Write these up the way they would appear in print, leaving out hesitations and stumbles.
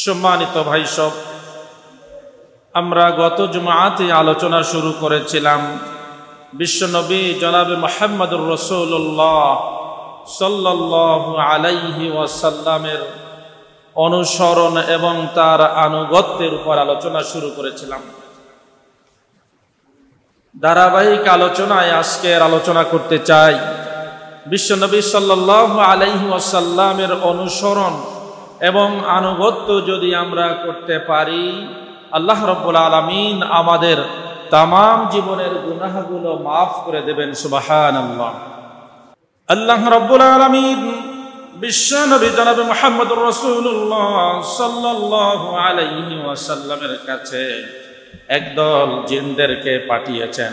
সম্মানিত ভাই সব, আমরা গত জুমআতে আলোচনা শুরু করেছিলাম বিশ্বনবী জনাবে মুহাম্মদুর রাসূলুল্লাহ সাল্লাল্লাহু আলাইহি ওয়াসাল্লামের অনুসরণ এবং তার আনুগত্যের উপর আলোচনা শুরু করেছিলাম। ধারাবাহিক আলোচনায় আজকের আলোচনা করতে চাই বিশ্বনবী সাল্লাল্লাহু আলাইহি ওয়াসাল্লামের অনুসরণ এবং আনুগত্য যদি আমরা করতে পারি, আল্লাহ রাব্বুল আলামিন আমাদের তামাম জীবনের গুনাহগুলো মাফ করে দেবেন। সুবহানাল্লাহ। আল্লাহ রাব্বুল আলামিন বিশ্বনবী জনাবে মুহাম্মদুর রাসূলুল্লাহ সাল্লাল্লাহু আলাইহি ওয়াসাল্লামের কাছে একদল জিনদেরকে পাঠিয়েছেন।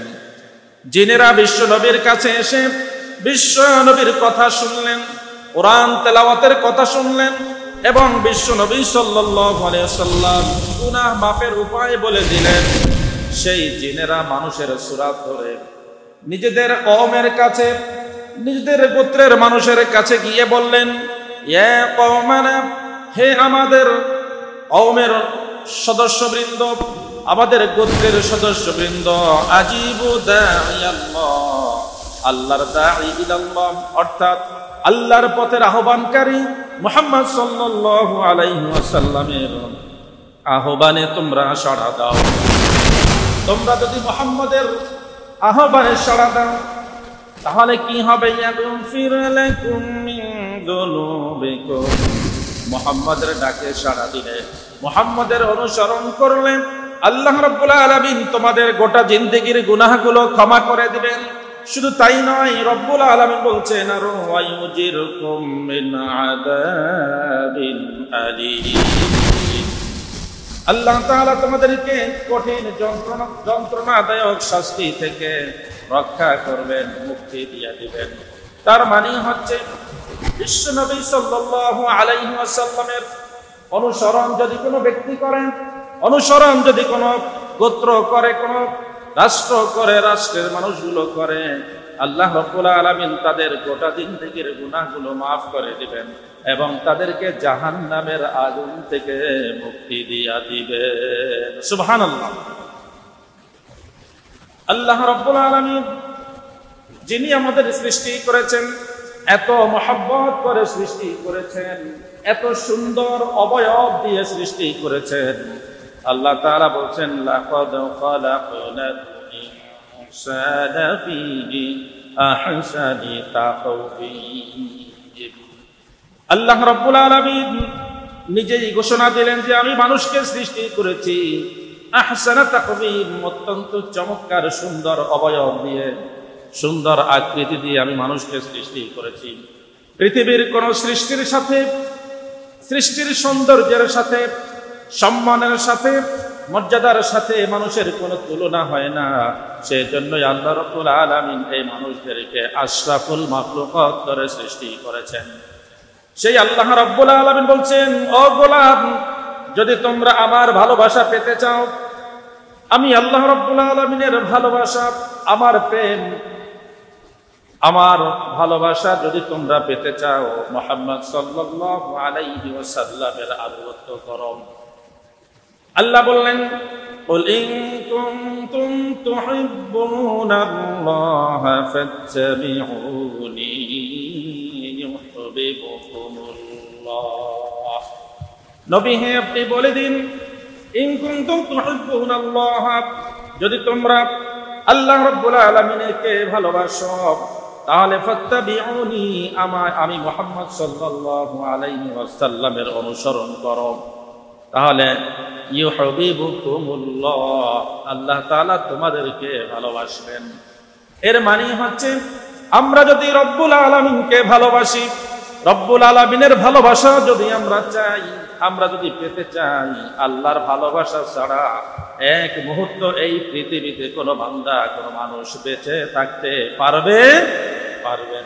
জিনেরা বিশ্বনবীর কাছে এসে বিশ্বনবীর কথা শুনলেন, কোরআন তেলাওয়াতের কথা শুনলেন এবং বিশ্বনবী সাল্লাল্লাহু আলাইহি ওয়াসাল্লাম গুনাহ মাফের উপায় বলে দিলেন। সেই জিনেরা মানুষের সূরত ধরে নিজেদের কওমের কাছে, নিজেদের গোত্রের মানুষের কাছে গিয়ে বললেন, ইয়া কওমানা, হে আমাদের কওমের সদস্যবৃন্দ, আমাদের গোত্রের সদস্যবৃন্দ, আজিবু দাঈয়াল্লাহ, আল্লাহর দাঈ ইলাল্লাহ অর্থাৎ আল্লাহর পথের আহ্বানকারী মুহাম্মদ সাল্লাল্লাহু আলাইহি ওয়াসাল্লামের আহ্বানে তোমরা সাড়া দাও। তোমরা যদি মুহাম্মদের আহ্বানে সাড়া দাও তাহলে কি হবে? ইয়াগফির লাকুম মিন যুনুবিকুম, মুহাম্মদের ডাকে সাড়া দিলে, মুহাম্মদের অনুসরণ করলে আল্লাহ রাব্বুল আলামিন তোমাদের গোটা জিন্দেগির গুনাহগুলো ক্ষমা করে দিবেন। শুধু তাই নয়, রব্বুল আলামিন বলছেন আরো ওয়ায়ুজিরকুম মিন আযাবিন আলীম, আল্লাহ তাআলা তোমাদেরকে কঠিন যন্ত্রণাদায়ক শাস্তি থেকে রক্ষা করবেন, মুক্তি দিয়ে দিবেন। তার মানে হচ্ছে বিশ্বনবী সাল্লাল্লাহু আলাইহি ওয়াসাল্লামের অনুসরণ যদি কোনো ব্যক্তি করেন, অনুসরণ যদি কোনো গোত্র করে, কোনো রাষ্ট্র করে, রাষ্ট্রের মানুষগুলো করে, আল্লাহ রাব্বুল আলামিন তাদের গোটা জিন্দেগির গুনাহগুলো মাফ করে দিবেন এবং তাদেরকে জাহান্নামের আগুন থেকে মুক্তি দিয়া দিবেন। সুবহানাল্লাহ। আল্লাহ রাব্বুল আলামিন যিনি আমাদের সৃষ্টি করেছেন, এত মহব্বত করে সৃষ্টি করেছেন, এত সুন্দর অবয়ব দিয়ে সৃষ্টি করেছেন, আল্লাহ তাআলা বলছেন লাকাদ খালাকনাল ইনসানা ফি আহসানি তাকওয়িম। আল্লাহ রাব্বুল আলামিন নিজেই ঘোষণা দিলেন যে আমি মানুষকে সৃষ্টি করেছি আহসানা তাকওয়িম, অত্যন্ত চমৎকার সুন্দর অবয়ব দিয়ে, সুন্দর আকৃতি দিয়ে আমি মানুষকে সৃষ্টি করেছি। পৃথিবীর কোন সৃষ্টির সাথে, সৃষ্টির সৌন্দর্যের সাথে, সম্মানের সাথে, মর্যাদার সাথে মানুষের কোনো তুলনা হয় না। সেজন্যই আল্লাহ রাব্বুল আলামিন এই মানুষদেরকে আশরাফুল মাখলুকাত করে সৃষ্টি করেছেন। সেই আল্লাহ রাব্বুল আলামিন বলছেন, ও গোলাম, যদি তোমরা আমার ভালোবাসা পেতে চাও, আমি আল্লাহ রাব্বুল আলামিনের ভালোবাসা, আমার প্রেম, আমার ভালোবাসা যদি তোমরা পেতে চাও, মুহাম্মদ সাল্লাল্লাহু আলাইহি ওয়াসাল্লামের আনুগত্য করো। আল্লাহ বললেন, কুল ইন কুনতুম তুহিব্বুনাল্লাহা ফাত্তাবিউনি ইউহিব্বুকুমুল্লাহ। নবী হে, আপনি বলে দিন, ইন কুনতুম তুহিব্বুনাল্লাহ, যদি তোমরা আল্লাহ রাব্বুল আলামিনকে ভালোবাসো তাহলে ফাত্তাবিউনি, আমি মুহাম্মদ সাল্লাল্লাহু আলাইহি ওয়াসাল্লামের অনুসরণ করো, তাহলে ইউহিব্বুকুমুল্লাহ, আল্লাহ তাআলা তোমাদেরকে ভালোবাসবেন। এর মানে হচ্ছে আমরা যদি রব্বুল আলামিনকে ভালোবাসি, রব্বুল আলামিনের ভালোবাসা যদি আমরা চাই, আমরা যদি পেতে চাই, আল্লাহর ভালোবাসা ছাড়া এক মুহূর্ত এই পৃথিবীতে কোনো বান্দা, কোনো মানুষ বেঁচে থাকতে পারবে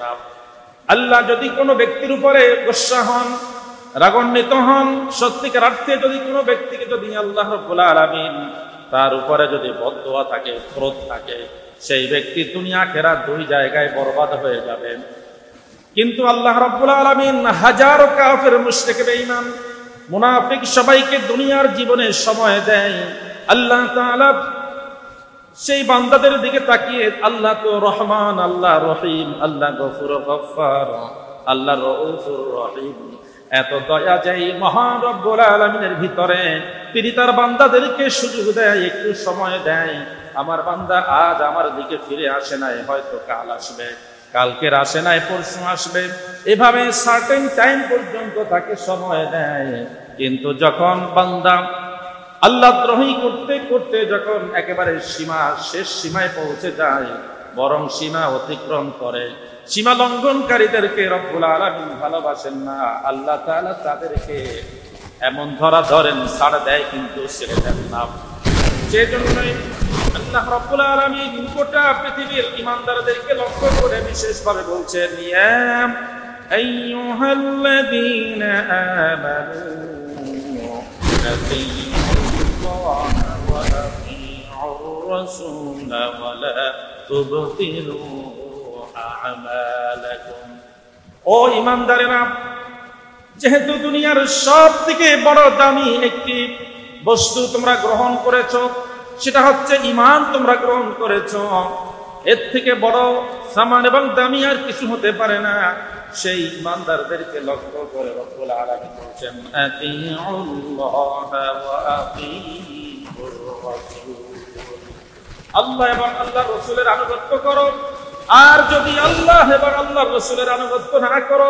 না। আল্লাহ যদি কোনো ব্যক্তির উপরে গোসা হন, রাগান্বিত হন, সত্যিকার অর্থে যদি কোনো ব্যক্তিকে, যদি আল্লাহ রাব্বুল আলামিন তার উপরে যদি বদদোয়া থাকে, ক্রোধ থাকে, সেই ব্যক্তি দুনিয়া আখিরাত দুই জায়গায় বরবাদ হয়ে যাবে। কিন্তু আল্লাহ রাব্বুল আলামিন হাজারো কাফের মুশরিক বেঈমান মুনাফিক সবাইকে দুনিয়ার জীবনে সময় দেয়, আল্লাহ তাআলা সেই বান্দাদের দিকে তাকিয়ে আল্লাহ তো রহমান, আল্লাহ রহিম, আল্লাহ গফুর গফফার, আল্লাহ রউফুর রহিম, এত দয়া যায় মহান রব্বুল আলামিনের ভিতরে। তিনি তার বান্দাদেরকে সুযোগ দেয়, একটু সময় দেয়। আমার বান্দা আজ আমার দিকে ফিরে আসে নাই, হয়তো কাল আসবে, কালকের আসে নাই পরশু আসবে, এভাবে সার্টেন টাইম পর্যন্ত তাকে সময় দেয়। কিন্তু যখন বান্দা আল্লাহ দ্রোহী করতে করতে যখন একেবারে শেষ সীমায় পৌঁছে যায়, বরং সীমা অতিক্রম করে, সীমা লঙ্ঘনকারীদেরকে রব্বুল আলামিন ভালোবাসেন না। আল্লাহ তাআলা তাদেরকে এমন ধরা ধরেন, ছাড় দেয় কিন্তু ছেড়ে দেন না। সেজন্যই আল্লাহ রব্বুল আলামিন গোটা পৃথিবীর ঈমানদারদেরকে লক্ষ্য করে বিশেষভাবে বলছেন, ইয়া আইয়ুহাল্লাযীনা আমানু আতিউল্লাহ ওয়া আতিউর রাসূলা ওয়া লা তুবতিলু আমালাকুম। ও ঈমানদারেরা, যেহেতু দুনিয়ার সবথেকে বড় দামি একটি বস্তু তোমরা গ্রহণ করেছো, সেটা হচ্ছে ঈমান তোমরা গ্রহণ করেছো, এর থেকে বড় সামান এবং দামি আর কিছু হতে পারে না। সেই ঈমানদারদেরকে লক্ষ্য করে রব্বুল আলামিন বলছেন, আতিউল্লাহ ওয়া আতিউর রাসূল, আল্লাহ এবং আল্লাহর রাসূলের আনুগত্য করো। আর যদি আল্লাহ এবং আল্লাহর রাসূলের আনুগত্য না করো,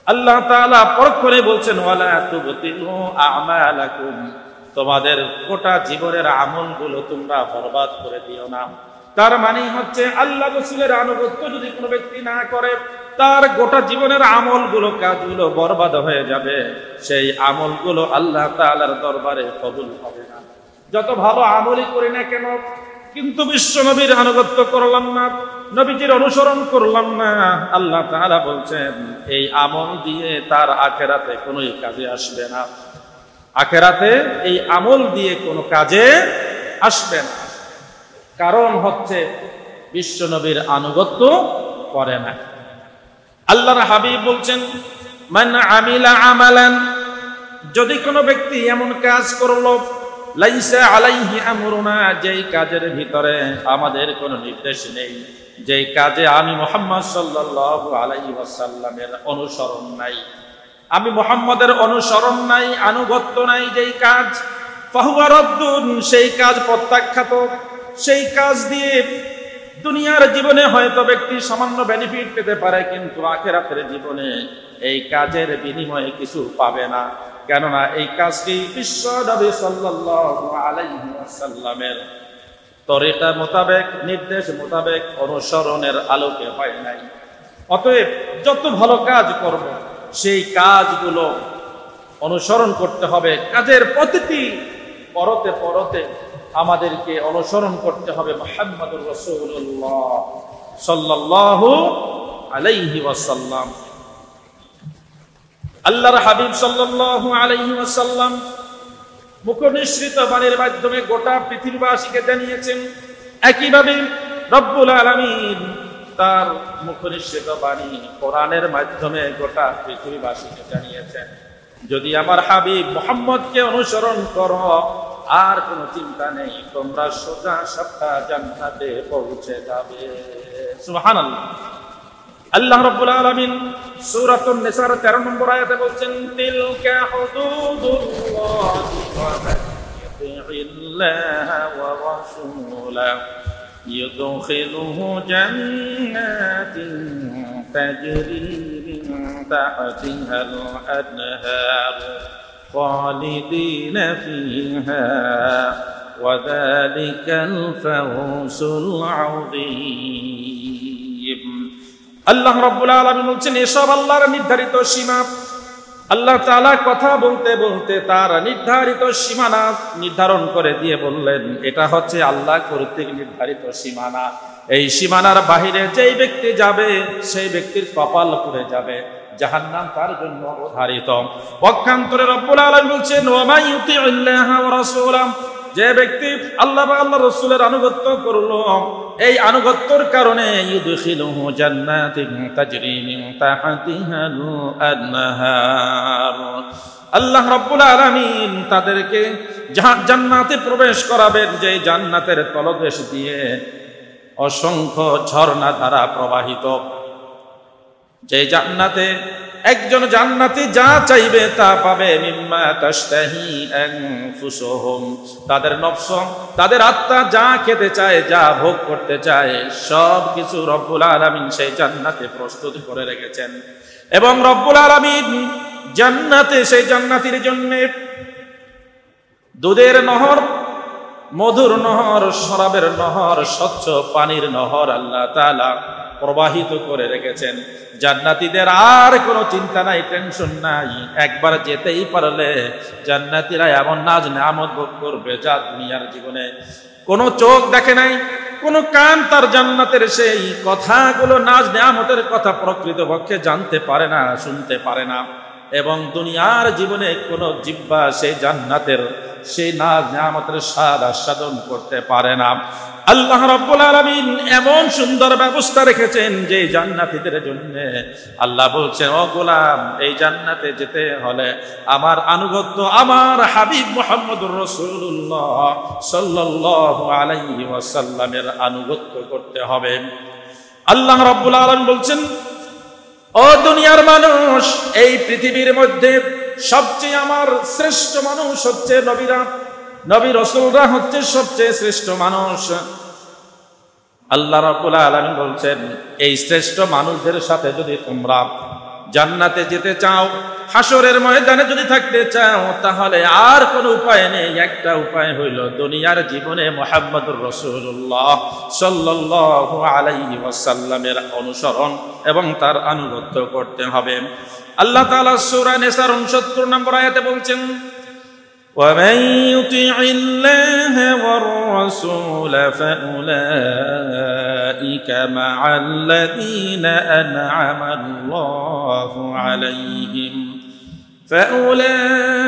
আল্লাহ তাআলা পরখ করে বলছেন, ওয়ালা তুবতিলু আমালাকুম, তোমাদের গোটা জীবনের আমলগুলো তোমরা বরবাদ করে দিও না। তার মানে হচ্ছে আল্লাহ রাসূলের আনুগত্য যদি কোনো ব্যক্তি না করে, তার গোটা জীবনের আমলগুলো, কাজগুলো বরবাদ হয়ে যাবে। সেই আমলগুলো আল্লাহ তাআলার দরবারে কবুল হবে না। যত ভালো আমলই করি না কেন, কিন্তু বিশ্ব নবীর আনুগত্য করলাম না, নবীজির অনুসরণ করলাম না, আল্লাহ তাআলা বলছেন এই আমল দিয়ে তার আখিরাতে কোনো কাজে আসবে না। আখিরাতে এই আমল দিয়ে কোনো কাজে আসবে না। কারণ হচ্ছে বিশ্ব নবীর আনুগত্য করে না। আল্লাহর হাবিব বলছেন, মান আমিলা আমালান, যদি কোনো ব্যক্তি এমন কাজ করলো, লাইসা আলাইহি আমরুনা, যেই কাজের ভিতরে আমাদের কোনো নির্দেশ নেই, যেই কাজে আমি মুহাম্মদ সাল্লাল্লাহু আলাইহি ওয়াসাল্লামের অনুসরণ নাই, আমি মুহাম্মদের অনুসরণ নাই, আনুগত্য নাই, যেই কাজ, ফাহুয়া রাদ্দুন, সেই কাজ প্রত্যাখ্যাত। সেই কাজ দিয়ে দুনিয়ার জীবনে হয়তো ব্যক্তি সামান্য বেনিফিট পেতে পারে, কিন্তু আখিরাতের জীবনে এই কাজের বিনিময়ে কিছু পাবে না। কেননা এই কাজটি বিশ্ব নবী সাল্লাল্লাহু আলাইহি ওয়াসাল্লামের তরিকা মোতাবেক, নির্দেশ মোতাবেক অনুসরণের আলোকে হয় নাই। অতএব যত ভালো কাজ করব, সেই কাজগুলো অনুসরণ করতে হবে। কাজের প্রতিটি পরতে পরতে আমাদেরকে অনুসরণ করতে হবে মুহাম্মদুর রাসূলুল্লাহ সাল্লাল্লাহু আলাইহি ওয়াসাল্লাম। আল্লাহর হাবিব সাল্লাল্লাহু আলাইহি ওয়াসাল্লাম মুখনিসৃত বাণীর মাধ্যমে গোটা পৃথিবীবাসীকে জানিয়েছেন, একইভাবে রব্বুল আলামিন তার মুখনিসৃত বাণী কোরআনের মাধ্যমে গোটা পৃথিবীবাসীকে জানিয়েছেন, যদি আমার হাবিব মুহাম্মদকে অনুসরণ করো, আর কোনো চিন্তা নেই, তোমরা সোজা সাপটা জান্নাতে পৌঁছে যাবে। সুবহানাল্লাহ। আল্লাহ রাব্বুল আলামিন সূরাতুন নিসার 13 নম্বর আয়াতে বলছেন, তিলকা হুদুদুল্লাহি ওয়া মান ইউতি'িল্লাহা ওয়া রাসূলাহু ইউদখিলুহু জান্নাতিন তাজরি মিন তাহতিহাল আনহার খালিদিনা ফিহা ওয়া যালিকাল ফাওজুল আযীম। আল্লাহ রাব্বুল আলামিন বলছেন, এসব আল্লাহর নির্ধারিত সীমা। আল্লাহ তাআলা কথা বলতে বলতে তার নির্ধারিত সীমানা নির্ধারণ করে দিয়ে বললেন, এটা হচ্ছে আল্লাহ কর্তৃক নির্ধারিত সীমানা। এই সীমানার বাহিরে যেই ব্যক্তি যাবে, সেই ব্যক্তির কপাল পুড়ে যাবে, জাহান্নাম তার জন্য অবধারিত। পক্ষান্তরে রব্বুল আলামিন বলছেন, ওয়া মান ইউতি'িল্লাহা ওয়া রাসূলাহু, যে ব্যক্তি আল্লাহ বা আল্লাহর রাসূলের আনুগত্য করলো, এই আনুগত্যর কারণে ইউদখিলুহু জান্নাতিন তাজরি মিন তাহতিহাল আনহার, আল্লাহ রাব্বুল আলামিন তাদেরকে জান্নাতে প্রবেশ করাবেন, যে জান্নাতের তলদেশ দিয়ে অসংখ্য ঝর্ণা ধারা প্রবাহিত। যে জান্নাতে একজন জান্নাতি যা চাইবে তা পাবে। মিম্মা তাশতাহি আনফুসুহুম, তাদের নফস, তাদের আত্মা যা খেতে চায়, যা ভোগ করতে চায়, সব কিছু রব্বুল আলামিন সেই জান্নাতে প্রস্তুত করে রেখেছেন। এবং রব্বুল আলামিন জান্নাতে সেই জান্নাতীর জন্য দুধের নহর, মধুর নহর, শরাবের নহর, স্বচ্ছ পানির নহর আল্লাহ তাআলা প্রবাহিত করে রেখেছেন। জান্নাতীদের আর কোনো চিন্তা নাই, টেনশন নাই। একবার যেতেই পারলে জান্নাতীরা এমন নাজ নেয়ামত ভোগ করবে যা দুনিয়ার জীবনে কোনো চোখ দেখে নাই, কোনো কান তার জান্নাতের সেই কথাগুলো, নাজ নেয়ামতের কথা প্রকৃতপক্ষে জানতে পারে না, শুনতে পারে না। এবং দুনিয়ার জীবনে কোনো জিহ্বা সেই জান্নাতের সেই নাজ নেয়ামতের স্বাদ আস্বাদন করতে পারে না। আল্লাহ রাব্বুল আলামিন এমন সুন্দর ব্যবস্থা রেখেছেন যে জান্নাতীদের জন্য। আল্লাহ বলছেন, ও গোলাম, এই জান্নাতে যেতে হলে আমার আনুগত্য, আমার হাবিব মুহাম্মদুর রাসূলুল্লাহ সাল্লাল্লাহু আলাইহি ওয়াসাল্লামের আনুগত্য করতে হবে। আল্লাহ রাব্বুল আলামিন বলছেন, ও দুনিয়ার মানুষ, এই পৃথিবীর মধ্যে সবচেয়ে আমার শ্রেষ্ঠ মানুষ হচ্ছে নবীরা, নবী রাসূলরা হচ্ছে সবচেয়ে শ্রেষ্ঠ মানুষ। আল্লাহ রাব্বুল আলামিন বলছেন, এই শ্রেষ্ঠ মানুষদের সাথে যদি তোমরা জান্নাতে যেতে চাও, হাসরের ময়দানে যদি থাকতে চাও, তাহলে আর কোনো উপায় নেই। একটা উপায় হইল দুনিয়ার জীবনে মুহাম্মদুর রাসূলুল্লাহ সাল্লাল্লাহু আলাইহি ওয়াসাল্লামের অনুসরণ এবং তার আনুগত্য করতে হবে। আল্লাহ তাআলা সূরা নিসার 69 নম্বর আয়াতে বলছেন, وَمَن يُطِعِ اللَّهَ وَالرَّسُولَ فَأُولَٰئِكَ مَعَ الَّذِينَ أَنْعَمَ اللَّهُ عَلَيْهِمْ فَأُولَٰئِكَ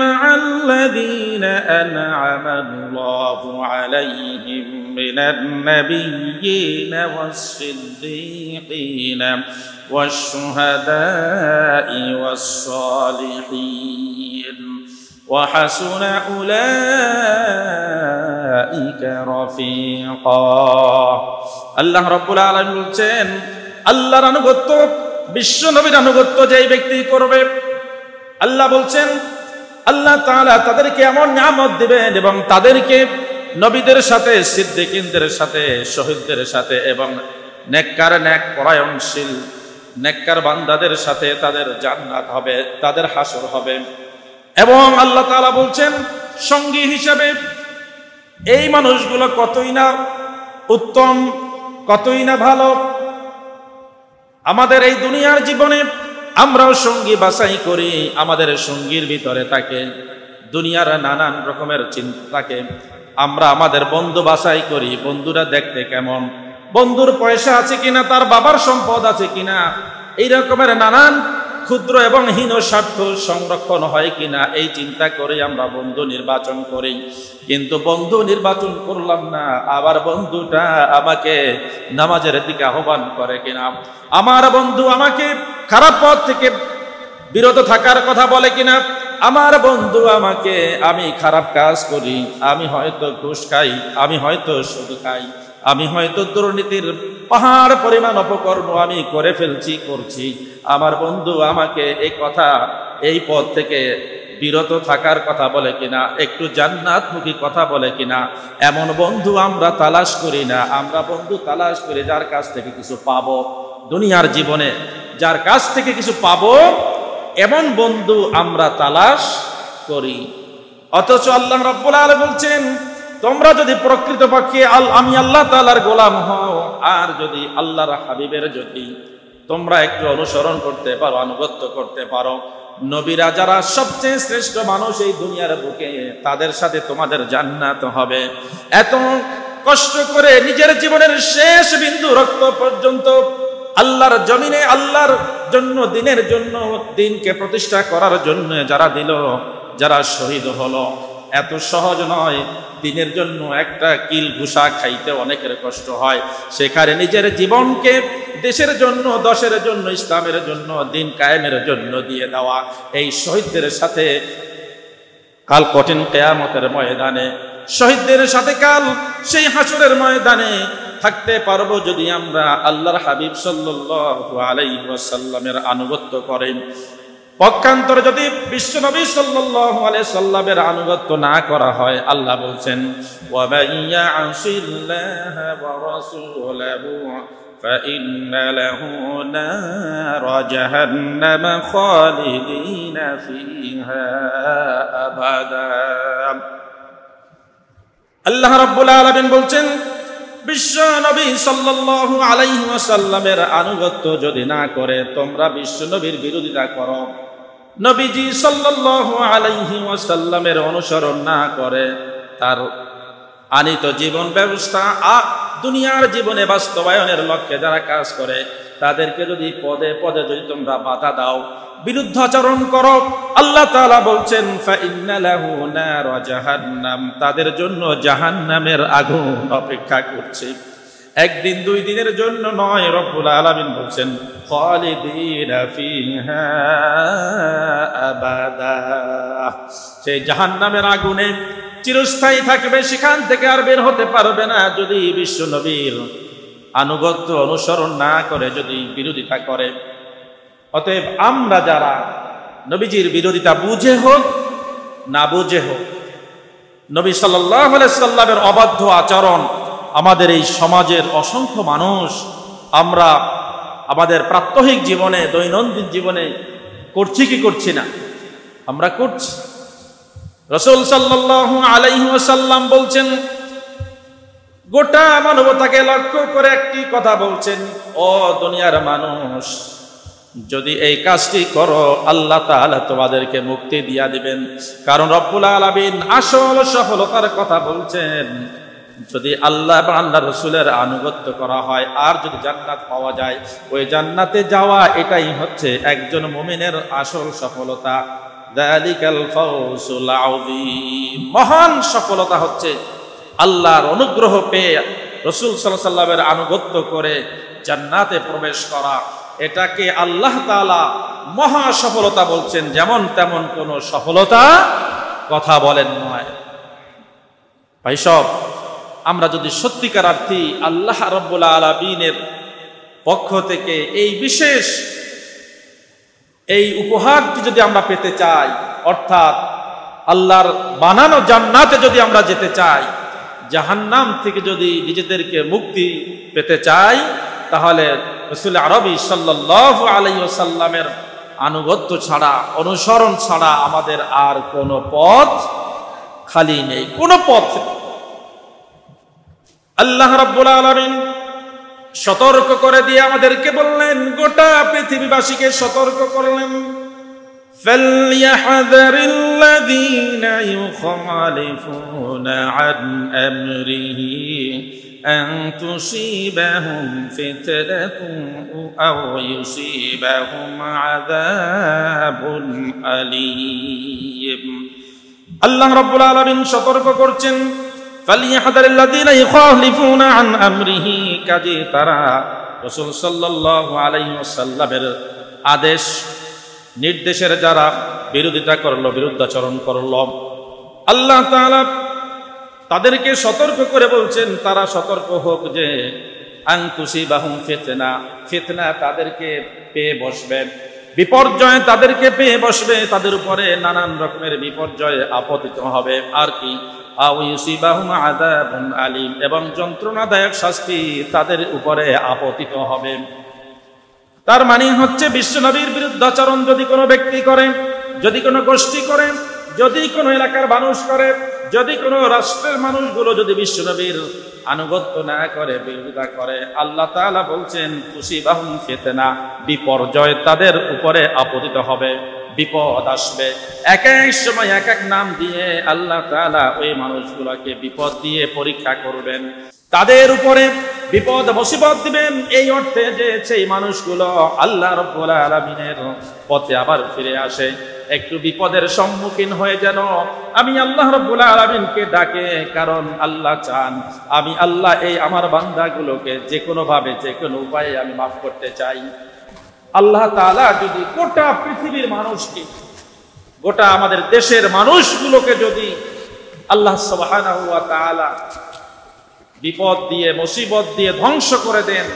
مَعَ الَّذِينَ أَنْعَمَ اللَّهُ عَلَيْهِمْ مِنَ النَّبِيِّينَ وَالصِّدِّيقِينَ والشهداء والصالحين وحسن أولئك رفيقا। আল্লাহ রাব্বুল আলামিন বলছেন, আল্লাহর আনুগত্য, বিশ্ব নবীর আনুগত্য যেই ব্যক্তি করবে, আল্লাহ বলছেন আল্লাহ তাআলা তাদেরকে এমন নিয়ামত দিবেন এবং তাদেরকে নবীদের সাথে, সিদ্দিকিনদের সাথে, শহীদদের সাথে এবং নেককার, নেক পরায়ণশীল নেককার বান্দাদের সাথে তাদের জান্নাত হবে, তাদের হাসর হবে। এবং আল্লাহ তাআলা বলছেন, সঙ্গী হিসেবে এই মানুষগুলো কতই না উত্তম, কতই না ভালো। আমাদের এই দুনিয়ার জীবনে আমরাও সঙ্গী বাছাই করি, আমাদের সঙ্গীর ভিতরে থাকে দুনিয়ার নানান রকমের চিন্তা থাকে। আমরা আমাদের বন্ধু বাছাই করি, বন্ধুরা দেখতে কেমন, বন্ধুর পয়সা আছে কিনা, তার বাবার সম্পদ আছে কিনা, এই রকমের নানান ক্ষুদ্র এবং হীন স্বার্থ সংরক্ষণ হয় কিনা, এই চিন্তা করে আমরা বন্ধু নির্বাচন করি। কিন্তু বন্ধু নির্বাচন করলাম না, আবার বন্ধুটা আমাকে নামাজের দিকে আহ্বান করে কিনা, আমার বন্ধু আমাকে খারাপ পথ থেকে বিরত থাকার কথা বলে কিনা, আমার বন্ধু আমাকে, আমি খারাপ কাজ করি, আমি হয়তো ঘুষ খাই, আমি হয়তো সুদ খাই, আমি হয়তো দুর্নীতির পাহাড় পরিমাণ অপকর্ম আমি করে ফেলছি, করছি, আমার বন্ধু আমাকে এই কথা, এই পথ থেকে বিরত থাকার কথা বলে কিনা, একটু জান্নাতমুখী কথা বলে কিনা, এমন বন্ধু আমরা তালাশ করি না। আমরা বন্ধু তালাশ করি যার কাছ থেকে কিছু পাবো দুনিয়ার জীবনে, যার কাছ থেকে কিছু পাবো, এমন বন্ধু আমরা তালাশ করি। অথচ আল্লাহ রাব্বুল আলামিন বলছেন, তোমরা যদি প্রকৃতপক্ষে আমি আল্লাহ তাআলার গোলাম হও, আর যদি আল্লাহর হাবিবের যদি তোমরা একটু অনুসরণ করতে পারো, আনুগত্য করতে পারো, নবীরা যারা সবচেয়ে শ্রেষ্ঠ মানুষ এই দুনিয়ার বুকে, তাদের সাথে তোমাদের জান্নাত হবে। এত কষ্ট করে নিজের জীবনের শেষ বিন্দু রক্ত পর্যন্ত আল্লাহর জমিনে আল্লাহর জন্য, দিনের জন্য, দিনকে প্রতিষ্ঠা করার জন্য যারা দিল, যারা শহীদ হলো, এত সহজ নয়। দিনের জন্য একটা কিল ঘুষা খাইতে অনেকের কষ্ট হয়, সেখানে নিজের জীবনকে দেশের জন্য, দশের জন্য, ইসলামের জন্য, দিন কায়েমের জন্য দিয়ে দেওয়া এই শহীদদের সাথে কাল কঠিন কিয়ামতের ময়দানে, শহীদদের সাথে কাল সেই হাসরের ময়দানে থাকতে পারবো যদি আমরা আল্লাহর হাবিব সাল্লাল্লাহু আলাইহি ওয়াসাল্লামের আনুগত্য করেন। পক্ষান্তরে যদি বিশ্বনবী সাল্লাল্লাহু আলাইহি সাল্লামের আনুগত্য না করা হয়, আল্লাহ বলছেন ওয়া মাইয়া আসিল্লাহা ওয়া রাসূলাহু ফাইন্না লাহু নার জাহান্নাম খালিদিনা ফিহা আবাদা। আল্লাহ রাব্বুল আলামিন বলছেন, বিশ্ব নবী সাল্লাল্লাহু আলাইহি ওয়াসাল্লামের আনুগত্য যদি না করে তোমরা বিশ্ব নবীর বিরোধিতা করো, নবীজি সাল্লাল্লাহু আলাইহি ওয়াসাল্লামের অনুসরণ না করে, তার আনিত জীবন ব্যবস্থা দুনিয়ার জীবনে বাস্তবায়নের লক্ষ্যে যারা কাজ করে তাদেরকে যদি পদে পদে যদি তোমরা বাধা দাও, বিরুদ্ধাচরণ করো, আল্লাহ তাআলা বলছেন ফাইন্না লাহু নার জাহান্নাম, তাদের জন্য জাহান্নামের আগুন অপেক্ষা করছে। একদিন দুই দিনের জন্য নয়, রব্বুল আলামিন বলছেন খালিদিনা ফিহা আবাদা, সেই জাহান্নামের আগুনে চিরস্থায়ী থাকবে, সেখান থেকে আর বের হতে পারবে না যদি বিশ্ব নবীর আনুগত্য অনুসরণ না করে, যদি বিরোধিতা করে। অতএব আমরা যারা নবীজির বিরোধিতা বুঝে হোক না বুঝে হোক, নবী সাল্লাল্লাহু আলাইহি সাল্লামের অবাধ্য আচরণ আমাদের এই সমাজের অসংখ্য মানুষ আমরা আমাদের প্রাত্যহিক জীবনে, দৈনন্দিন জীবনে করছি কি করছি না? আমরা করছি। রাসূল সাল্লাল্লাহু আলাইহি ওয়াসাল্লাম বলছেন, গোটা মানবতাকে লক্ষ্য করে একটি কথা বলছেন, ও দুনিয়ার মানুষ, যদি এই কাজটি করো আল্লাহ তাআলা তোমাদেরকে মুক্তি দিয়া দিবেন। কারণ রব্বুল আলামিন আসল সফলতার কথা বলছেন, যদি আল্লাহ এবং আল্লাহ রসুলের আনুগত্য করা হয় আর যদি জান্নাত পাওয়া যায়, ওই জান্নাতে যাওয়া এটাই হচ্ছে একজন মুমিনের আসল সফলতা। যালিকাল ফাওজুল আযীম, মহান সফলতা হচ্ছে আল্লাহর অনুগ্রহ পেয়ে রাসূল সাল্লাল্লাহু আলাইহি ওয়াসাল্লামের আনুগত্য করে জান্নাতে প্রবেশ করা। এটাকে আল্লাহ তাআলা মহা সফলতা বলছেন, যেমন তেমন কোন সফলতা কথা বলেন নয়। ভাই সব, আমরা যদি সত্যিকার অর্থে আল্লাহ রাব্বুল আলামিনের পক্ষ থেকে এই বিশেষ এই উপহারটি যদি আমরা পেতে চাই, অর্থাৎ আল্লাহর বানানো জান্নাতে যদি আমরা যেতে চাই, জাহান্নাম থেকে যদি নিজেদেরকে মুক্তি পেতে চাই, তাহলে রাসূল আরবি সাল্লাল্লাহু আলাইহি ওয়াসাল্লামের আনুগত্য ছাড়া, অনুসরণ ছাড়া আমাদের আর কোনো পথ খালি নেই, কোনো পথ। আল্লাহ রাব্বুল আলামিন সতর্ক করে দিয়ে আমাদেরকে বললেন, গোটা পৃথিবীবাসীকে সতর্ক করলেন, ফালইয়াহযারিল্লাযীনা ইউখালিফুনা আন আমরিহি আন তুসিবাহুম ফিতনাতুন আও ইউসিবাহুম আযাবুন আলীম। আল্লাহ রাব্বুল আলামিন সতর্ক করছেন, ফালইয়াহযারিল্লাযীনা ইউখালিফুনা আন আমরিহি, কাজে তারা রাসূল সাল্লাল্লাহু আলাইহি ওয়াসাল্লামের আদেশ নির্দেশের যারা বিরোধিতা করলো, বিরুদ্ধাচরণ করলো, আল্লাহ তাআলা তাদেরকে সতর্ক করে বলছেন, তারা সতর্ক হোক যে আন তুসিবাহুম ফিতনা, ফিতনা তাদেরকে পেয়ে বসবে, বিপর্যয় তাদেরকে পেয়ে বসবে, তাদের উপরে নানান রকমের বিপর্যয় আপতিত হবে। আর কি, আও ইউসিবাহুম আযাবুন আলীম, এবং যন্ত্রণাদায়ক শাস্তি তাদের উপরে আপতিত হবে। তার মানে হচ্ছে বিশ্বনবীর বিরুদ্ধাচরণ যদি কোনো ব্যক্তি করে, যদি কোনো গোষ্ঠী করে, যদি কোনো এলাকার মানুষ করে, যদি কোনো রাষ্ট্রের মানুষগুলো যদি বিশ্বনবীর আনুগত্য না করে, বিরোধিতা করে, আল্লাহ তাআলা বলছেন তুসিবাহুম ফিতনা, বিপর্যয় তাদের উপরে আপতিত হবে, বিপদ আসবে। এক এক সময় এক এক নাম দিয়ে আল্লাহ তাআলা ওই মানুষগুলোকে বিপদ দিয়ে পরীক্ষা করবেন, তাদের উপরে বিপদ মুসিবত দিবেন, এই অর্থে যে সেই মানুষগুলো আল্লাহ রাব্বুল আলামিনের পথে আবার ফিরে আসে। একটু বিপদের সম্মুখীন হয়ে যেন আমি আল্লাহ রাব্বুল আলামিনকে ডাকে, কারণ আল্লাহ চান আমি আল্লাহ এই আমার বান্দাগুলোকে যে কোনো ভাবে যে কোনো উপায়ে আমি মাফ করতে চাই। আল্লাহ তাআলা যদি গোটা পৃথিবীর মানুষকে, গোটা আমাদের দেশের মানুষগুলোকে যদি আল্লাহ সুবহানাহু ওয়া তাআলা বিপদ দিয়ে মুসিবত দিয়ে ধ্বংস করে দেন,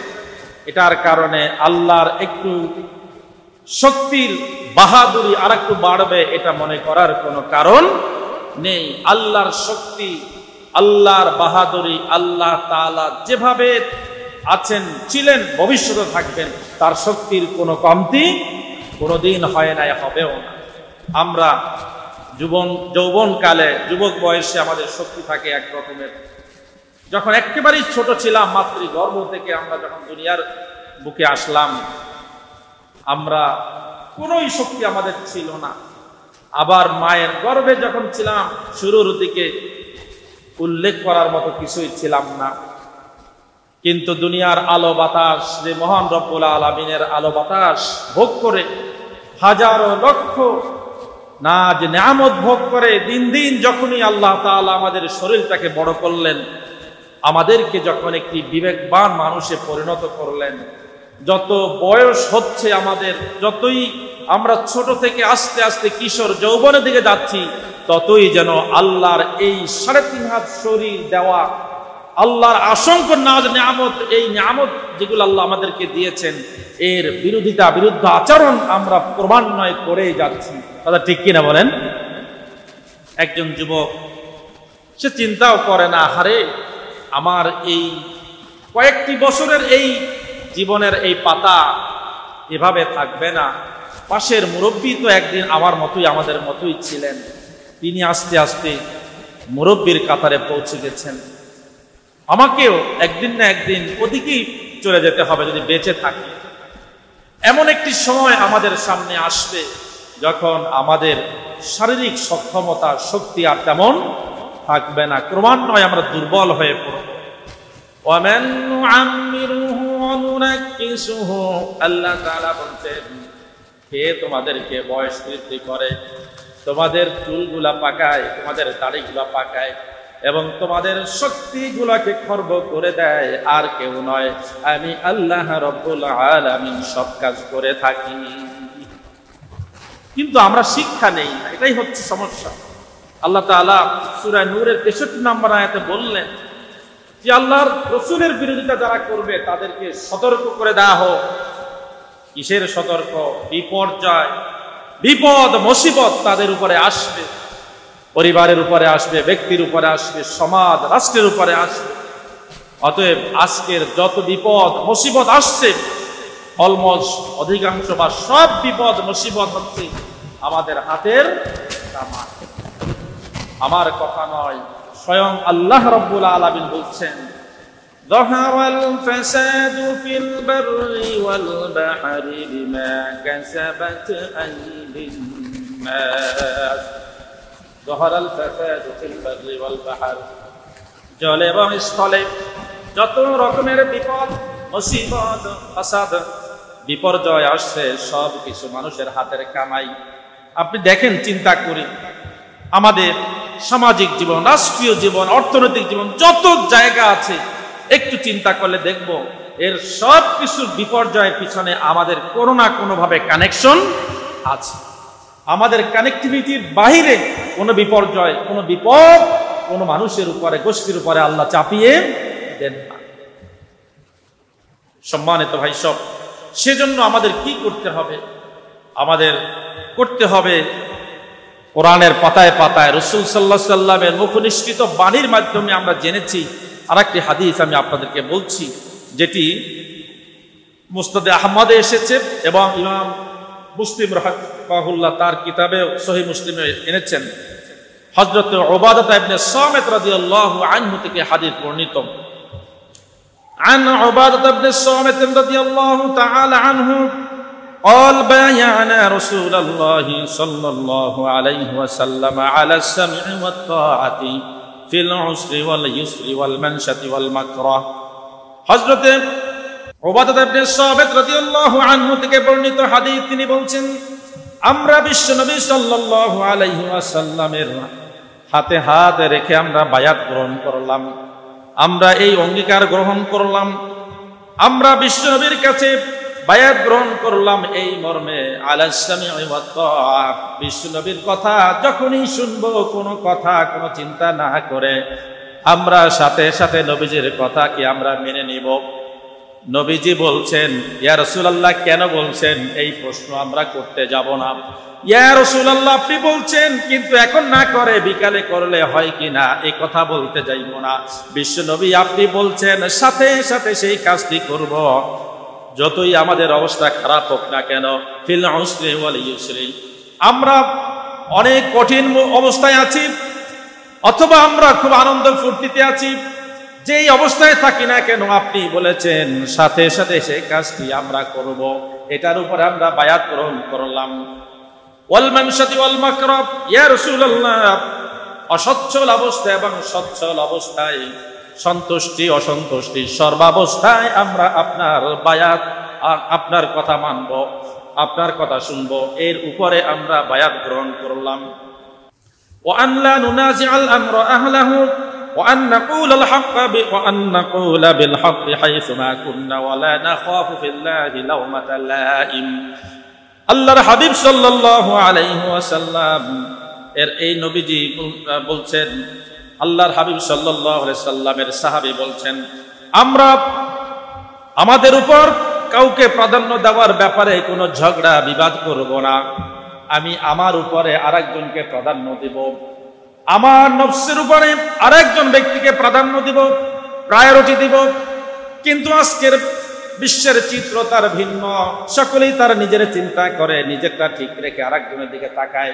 এটার কারণে আল্লাহর একটু শক্তির বাহাদুরি আর একটু বাড়বে, এটা মনে করার কোনো কারণ নেই। আল্লাহর শক্তি, আল্লাহর বাহাদুরি, আল্লাহ তাআলা যেভাবে আছেন, ছিলেন, ভবিষ্যতে থাকবেন, তার শক্তির কোনো কমতি কোনোদিন হয় নাই, হবেও না। আমরা যৌবনকালে, যুবক বয়সে আমাদের শক্তি থাকে এক রকমের। যখন একেবারেই ছোট ছিলাম, মাতৃগর্ভ থেকে আমরা যখন দুনিয়ার বুকে আসলাম, আমরা কোনোই শক্তি আমাদের ছিল না। আবার মায়ের গর্ভে যখন ছিলাম, শুরুর দিকে উল্লেখ করার মতো কিছুই ছিলাম না। কিন্তু দুনিয়ার আলো বাতাস, যে মহান রব্বুল আলামিনের আলো বাতাস ভোগ করে, হাজারো লক্ষ নাজ নিয়ামত ভোগ করে, দিন দিন যখনই আল্লাহ তাআলা আমাদের শরীরটাকে বড় করলেন, আমাদেরকে যখন একটি বিবেকবান মানুষে পরিণত করলেন, যত বয়স হচ্ছে আমাদের, যতই আমরা ছোট থেকে আস্তে আস্তে কিশোর যৌবনের দিকে যাচ্ছি, ততই যেন আল্লাহর এই ৩.৫ হাত শরীর দেওয়া, আল্লাহর অসংখ্য নাজ নিয়ামত, এই নিয়ামত যেগুলো আল্লাহ আমাদেরকে দিয়েছেন, এর বিরুদ্ধ আচরণ আমরা ক্রমান্বয়ে করেই যাচ্ছি। কথা ঠিক কিনা বলেন? একজন যুবক সে চিন্তাও করে না, হারে আমার এই কয়েকটি বছরের এই জীবনের এই পাতা এভাবে থাকবে না। পাশের মুরব্বী তো একদিন আমার মতোই, আমাদের মতোই ছিলেন, তিনি আস্তে আস্তে মুরব্বীর কাতারে পৌঁছে গেছেন। আমাকেও একদিন না একদিন ওদিকেই চলে যেতে হবে যদি বেঁচে থাকি। এমন একটি সময় আমাদের সামনে আসবে যখন আমাদের শারীরিক সক্ষমতা, শক্তি আর তেমন থাকবে না, ক্রমান্বয়ে আমরা দুর্বল হয়ে পড়ব। ওয়ামান নুআম্মিরুহু ওয়া নুনাক্কিসুহু, আল্লাহ তাআলা বলছেন, কে তোমাদেরকে বয়স বৃদ্ধি করে, তোমাদের চুলগুলা পাকায়, তোমাদের দাড়িগুলা পাকায় এবং তোমাদের শক্তিগুলাকে খর্ব করে দেয়, আর কেউ নয়, আমি আল্লাহ রাব্বুল আলামিন সব কাজ করে থাকি। কিন্তু আমরা শিক্ষা নেই, এটাই হচ্ছে সমস্যা। আল্লাহ তাআলা সূরা নূরের ৬৩ নম্বর আয়াতে বললেন যে আল্লাহর রাসূলের বিরোধিতা যারা করবে তাদেরকে সতর্ক করে দেওয়া হোক। কিসের সতর্ক? বিপর্যয়, বিপদ মুসিবত তাদের উপরে আসবে, পরিবারের উপরে আসবে, ব্যক্তির উপরে আসবে, সমাজ রাষ্ট্রের উপরে আসবে। অতএব আজকের যত বিপদ মুসিবত আসছে, অলমোস্ট অধিকাংশ বা সব বিপদ মুসিবত হচ্ছে আমাদের হাতের কামাই। আমার কথা নয়, স্বয়ং আল্লাহ রাব্বুল আলামিন বলছেন, যাহারাল ফাসাদু ফিল বাররি ওয়াল বাহরি বিমা কাসাবাত আইদিন নাস। যাহারাল ফাসাদু ফিল বাররি ওয়াল বাহর, জলে এবং স্থলে যত রকমের বিপদ মুসিবত ফাসাদ বিপর্যয় আসছে, সব কিছু মানুষের হাতের কামাই। আপনি দেখেন, চিন্তা করি, আমাদের সামাজিক জীবন, রাষ্ট্রীয় জীবন, অর্থনৈতিক জীবন, যত জায়গা আছে, একটু চিন্তা করলে দেখব এর সব কিছুর বিপর্যয়ের পিছনে আমাদের কোনো না কোনো ভাবে কানেকশন আছে। আমাদের কানেক্টিভিটির বাইরে কোনো বিপর্যয়, কোনো বিপদ কোনো মানুষের উপরে, গোষ্ঠীর উপরে আল্লাহ চাপিয়ে দেন না। সম্মানিত ভাই সব, সেজন্য আমাদের কি করতে হবে? আমাদের করতে হবে কোরআনের পাতায় পাতায় রাসূল সাল্লাল্লাহু আলাইহি সাল্লামের মুখনিসৃত বাণীর মাধ্যমে আমরা জেনেছি। আরেকটি হাদিস আমি আপনাদেরকে বলছি, যেটি মুসনাদে আহমদে এসেছে এবং ইমাম মুসলিম রাহিমাহুল্লাহ তার কিতাবে সহিহ মুসলিমে এনেছেন। হযরত উবাদাহ ইবনে সামিত রাদিয়াল্লাহু আনহু থেকে হাদিস বর্ণিত। عن عبادة بن الصامت رضي الله تعالى عنه قال بايعنا رسول الله صلى الله عليه وسلم على السمع والطاعة في العسر واليسر والمنشة والمكره। হযরত উবাদাহ ইবনে সামিত রাদিয়াল্লাহু আনহু থেকে বর্ণিত হাদিস, তিনি বলছেন, আমরা বিশ্বনবী সাল্লাল্লাহু আলাইহি ওয়াসাল্লামের হাতে হাত রেখে আমরা বায়াত গ্রহণ করলাম, আমরা এই অঙ্গীকার গ্রহণ করলাম, আমরা বিশ্বনবীর কাছে বায়াত গ্রহণ করলাম এই মর্মে আলাস সামি'i ওয়াত তাআ, বিশ্বনবীর কথা যখনই শুনবো কোনো কথা কোনো চিন্তা না করে আমরা সাথে সাথে নবীজির কথা কি আমরা মেনে নিব। নবীজি বলছেন, ইয়া রাসূলুল্লাহ কেন বলছেন? এই প্রশ্ন আমরা করতে যাব না। ইয়া রাসূলুল্লাহ আপনি বলছেন, কিন্তু এখন না করে বিকালে করলে হয় কি না, এই কথা বলতে যাইব না। বিশ্বনবী আপনি বলছেন, সাথে সাথে সেই কাজটি করব, যতই আমাদের অবস্থা খারাপ হোক না কেন। ফিল উসরি ওয়াল ইউসরি, আমরা অনেক কঠিন অবস্থায় আছি অথবা আমরা খুব আনন্দ ফুর্তিতে আছি, যেই অবস্থায় থাকি না কেন আপনি বলেছেন সাথে সাথে সেই কাজটি আমরা করব, এটার উপরে আমরা বায়াত গ্রহণ করলাম। ওয়াল মানশাতি ওয়াল মাকরাব, ইয়া রাসূলুল্লাহ অসচ্ছল অবস্থা এবং সচ্ছল অবস্থায়, সন্তুষ্টি অসন্তুষ্টি সর্বাবস্থায় আমরা আপনার বায়াত আর আপনার কথা মানব, আপনার কথা শুনব, এর উপরে আমরা বায়াত গ্রহণ করলাম। ওয়া আন লা নুনাজি'আল আমরা আহলাহু ওয়া আন নাকুলাল হাক্কা ওয়া আন নাকুলা বিল হাক্কি হাইসু মা কুন্না ওয়া লা নাখাফু ফিল্লাহি লাওমাতা লাইম। আল্লাহর হাবিব সাল্লাল্লাহু আলাইহি ওয়াসাল্লাম এর এই নবীজি বলছেন, আল্লাহর হাবিব সাল্লাল্লাহু আলাইহি সাল্লামের সাহাবী বলছেন, আমরা আমাদের উপর কাউকে প্রাধান্য দেওয়ার ব্যাপারে কোনো ঝগড়া বিবাদ করব না। আমি আমার উপরে আরেকজনকে প্রাধান্য দেব, আমার নফসের উপরে আরেকজন ব্যক্তিকে প্রাধান্য দিব, প্রায়োরিটি দিব। কিন্তু আজকের বিশ্বের চিত্র তার ভিন্ন, সকলেই তার নিজের চিন্তা করে, নিজেরটা ঠিক রেখে আরেকজনের দিকে তাকায়,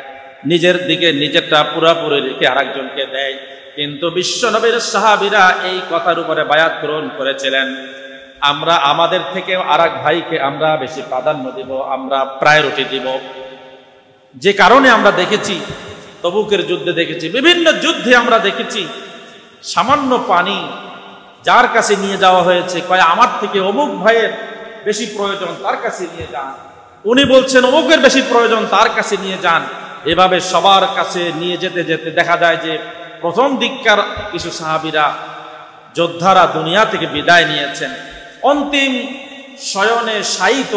নিজের দিকে নিজেরটা পুরোপুরি রেখে আরেকজনকে দেয়। কিন্তু বিশ্বনবীর সাহাবীরা এই কথার উপরে বায়াত গ্রহণ করেছিলেন, আমরা আমাদের থেকে আরেক ভাইকে আমরা বেশি প্রাধান্য দিব, আমরা প্রায়োরিটি দিব। যে কারণে আমরা দেখেছি তবুকের যুদ্ধে দেখেছি, বিভিন্ন যুদ্ধে আমরা দেখেছি, সামান্য পানি যার কাছে নিয়ে যাওয়া হয়েছে, কয় আমার থেকে অমুক ভাইয়ের বেশি প্রয়োজন, তার কাছে নিয়ে যান। উনি বলছেন অমুকের বেশি প্রয়োজন, তার কাছে নিয়ে যান। এভাবে সবার কাছে নিয়ে যেতে যেতে দেখা যায় যে প্রথম দিককার কিছু সাহাবীরা যোদ্ধারা দুনিয়া থেকে বিদায় নিয়েছেন, অন্তিম শয়নে শায়িত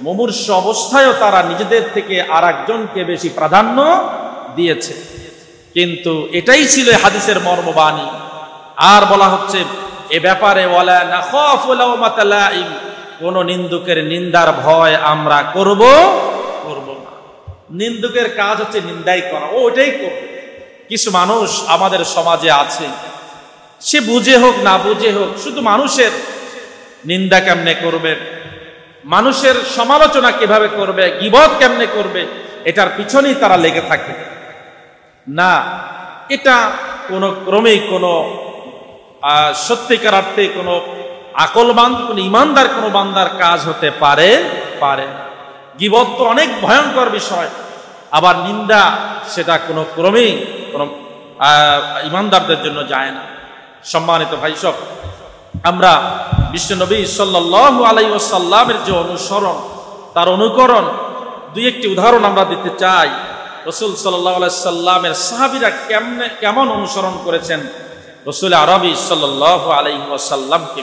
মুমূর্ষু অবস্থায়ও তারা নিজেদের থেকে আর একজনকে বেশি প্রাধান্য দিয়েছে। কিন্তু এটাই ছিল হাদিসের মর্মবাণী। আর বলা হচ্ছে এ ব্যাপারে ওয়ালা নাখাফু লাওমাতা লাইম, কোন নিন্দুকের নিন্দার ভয় আমরা করব না। নিন্দুকের কাজ হচ্ছে নিন্দাই করা, ও ওটাই করবে। কিছু মানুষ আমাদের সমাজে আছে, সে বুঝে হোক না বুঝে হোক, শুধু মানুষের নিন্দা কেমনে করবে, মানুষের সমালোচনা কিভাবে করবে, গীবত কেমনে করবে, এটার পিছনেই তারা লেগে থাকে। না, এটা কোনো ক্রমেই কোনো সত্যিকার অর্থে কোনো আকলবান, কোনো ইমানদার কোনো বান্দার কাজ হতে পারে। গীবত তো অনেক ভয়ঙ্কর বিষয়, আবার নিন্দা সেটা কোনো ক্রমেই কোনো ইমানদারদের জন্য যায় না। সম্মানিত ভাই সব, আমরা বিশ্বনবী সাল্লাল্লাহু আলাইহি ওয়াসাল্লামের যে অনুসরণ, তার অনুকরণ, দুই একটি উদাহরণ আমরা দিতে চাই। রাসূল সাল্লাল্লাহু আলাইহি ওয়াসাল্লামের সাহাবীরা কেমন অনুসরণ করেছেন রাসূল আরবি সাল্লাল্লাহু আলাইহি ওয়াসাল্লামকে।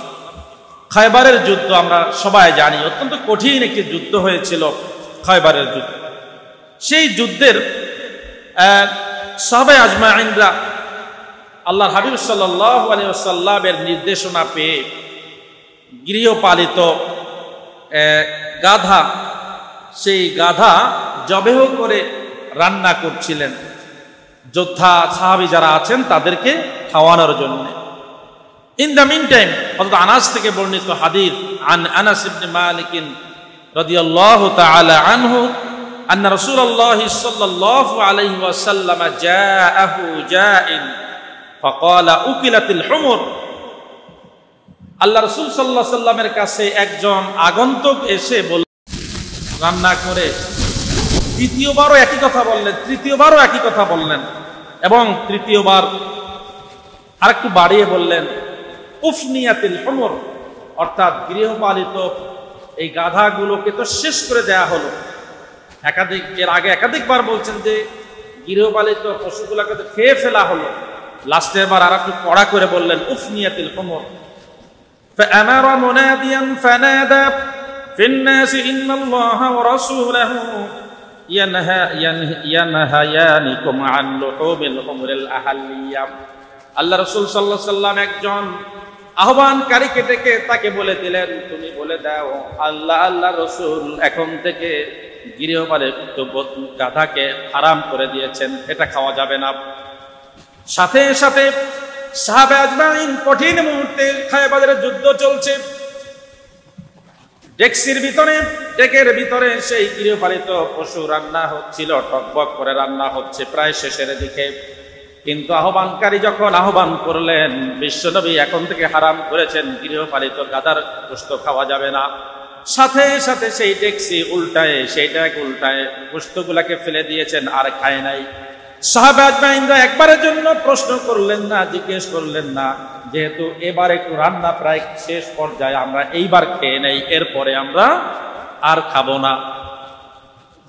খায়বারের যুদ্ধ আমরা সবাই জানি, অত্যন্ত কঠিন একটি যুদ্ধ হয়েছিল খায়বারের যুদ্ধ। সেই যুদ্ধের সাহাবায়ে আজমাইনরা আল্লাহর হাবিব সাল্লাল্লাহু আলাইহি ওয়াসাল্লামের নির্দেশনা পেয়ে গৃহপালিত গাধা, সেই গাধা জবেহ করে রান্না করছিলেন যোদ্ধা সাহাবী যারা আছেন তাদেরকে খাওয়ানোর জন্য। ইন দ্য মিন টাইম হযরত আনাস থেকে বর্ণিত হাদিস, আন আনাস ইবনে মালিক রাদিয়াল্লাহু তাআলা আনহু আন্না রাসূলুল্লাহ সাল্লাল্লাহু আলাইহি ওয়াসাল্লাম জাআহু জাইন ফাকালা উকিলাতিল হুমুর। আল্লাহ রাসূল সাল্লাল্লাহু আলাইহি ওয়াসাল্লামের কাছে একজন আগন্তুক এসে বলল, রান্না করে দ্বিতীয়বারও একই কথা বললেন, তৃতীয়বারও একই কথা বললেন, এবং তৃতীয়বার আরেকটু বাড়িয়ে বললেন উফনিয়াতিল হুমুর, অর্থাৎ গৃহপালিত এই গাধাগুলোকে তো শেষ করে দেয়া হলো, এর আগে একাধিকবার বলছেন যে গৃহপালিত পশুগুলাকে তো খেয়ে ফেলা হলো, লাস্টের বার আর একটু কড়া করে বললেন উফনিয়াতিল হুমুর ফাআমারা মুনাদিয়ান ফানাদা ফিন নাস ইন্নাল্লাহা ওয়া রাসূলুহু ইয়ানহায়ানিকুম আন লুহুমিল হুমুরিল আহলিয়া। আল্লাহ রাসূল সাল্লাল্লাহু আলাইহি ওয়াসাল্লাম একজন আহ্বানকারীকে ডেকে তাকে বলে দিলেন, তুমি বলে দাও আল্লাহ আল্লাহ রাসূল এখন থেকে গৃহপালিত গাধাকে হারাম করে দিয়েছেন, এটা খাওয়া যাবে না। সাথে সাথে সাহাবা আজমাইন কঠিন মুহূর্তে খায়বারের যুদ্ধ চলছে, ডেকের ভিতরে সেই গৃহপালিত পশু রান্না হচ্ছিল, টকবক করে রান্না হচ্ছে প্রায় শেষের দিকে। কিন্তু আহ্বানকারী যখন আহ্বান করলেন বিশ্বনবী এখন থেকে হারাম করেছেন, গৃহপালিত গাধার গোশত খাওয়া যাবে না, সাথে সাথে সেই ডেকসি সেইটাকে উল্টায় গোশতগুলাকে ফেলে দিয়েছেন, আর খায় নাই। সাহাবা আজমাইনরা একবারের জন্য প্রশ্ন করলেন না, জিজ্ঞেস করলেন না, যেহেতু এবার একটু রান্না প্রায় শেষ পর্যায়ে, আমরা এইবার খেয়ে নেই, এরপরে আমরা আর খাবো না।